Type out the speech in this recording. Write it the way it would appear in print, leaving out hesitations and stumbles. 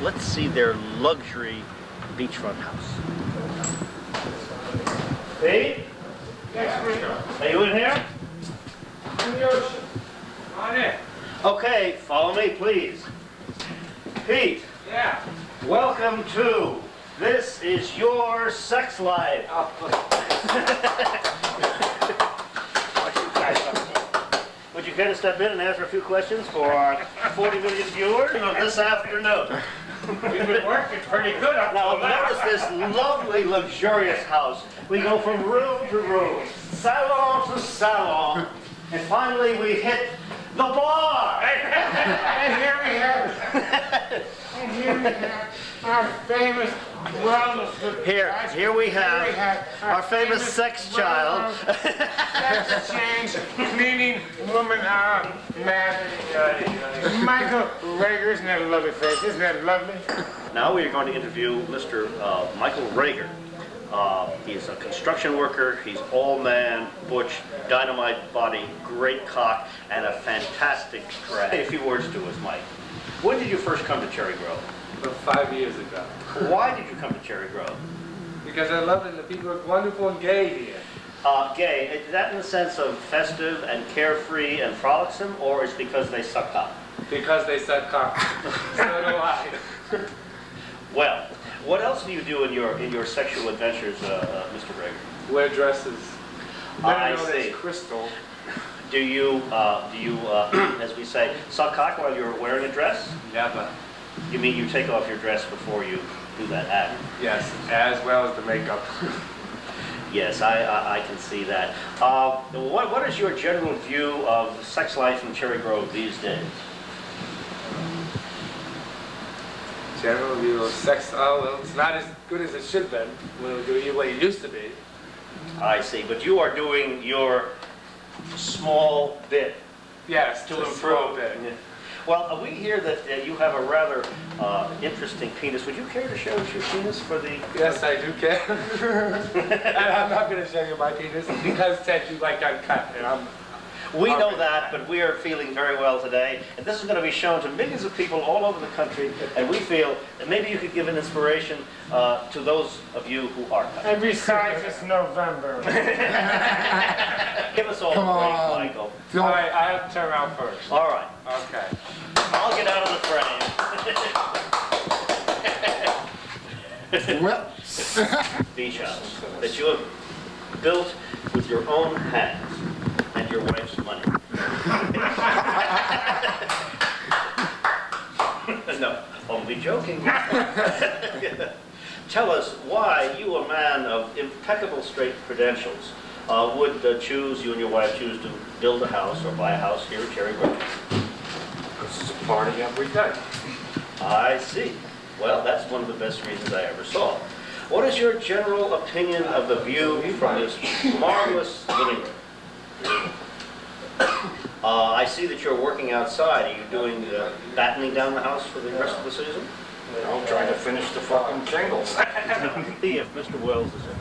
let's see their luxury beachfront house. Pete? Yes, Are you in here? in the ocean. On in. Okay, follow me, please. Pete, Yeah. welcome to This Is Your Sex Life. Oh, Would you care to step in and answer a few questions for our 40 million viewers of this afternoon? we've been working pretty good up Now, till now. notice this lovely, luxurious house. We go from room to room, salon to salon, and finally we hit the bar. And here we have our famous wellness. Here we have our famous sex child. Sex change, cleaning woman, man. Michael Gregor, isn't that a lovely face? Isn't that lovely? Now we are going to interview Mr. Michael Gregor. He's a construction worker. He's all man, butch, dynamite body, great cock, and a fantastic drag. Say a few words to us, Mike. When did you first come to Cherry Grove? About 5 years ago. Why did you come to Cherry Grove? Because I love it and the people are wonderful and gay here. Gay, is that in the sense of festive and carefree and frolicsome, or is it because they suck cock? Because they suck cock. So do I. Well, what else do you do in your sexual adventures, Mr. Gregor? Wear dresses. I Known see. as crystal. Do you, as we say, suck cock while you're wearing a dress? Never. You mean you take off your dress before you do that act? Yes, as well as the makeup. Yes, I can see that. What is your general view of sex life in Cherry Grove these days? General view of sex, oh, well, it's not as good as it should have been when it what it used to be. I see, but you are doing your small bit. Yes, To just improve. a little bit. Yeah. Well, we hear that you have a rather interesting penis. Would you care to show us your penis for the... Yes, I do care. And I'm not going to show you my penis because Ted, you like uncut, and I'm... We know that, but we are feeling very well today. And this is going to be shown to millions of people all over the country. And we feel that maybe you could give an inspiration to those of you who are cut. And besides, it's November. Give us all a break, Michael. All right, I have to turn around first. All right. Okay. I'll get out of the frame. Well, Beach house that you have built with your own hands and your wife's money. No, only joking. Tell us why you, a man of impeccable straight credentials, would you and your wife choose to build a house or buy a house here at Cherry Grove. This is a party every day. I see. Well, that's one of the best reasons I ever saw. What is your general opinion of the view from this marvelous living room? I see that you're working outside. Are you doing battening down the house for the rest of the season? I'm trying to finish the fucking jingles. See if Mr. Wells is in.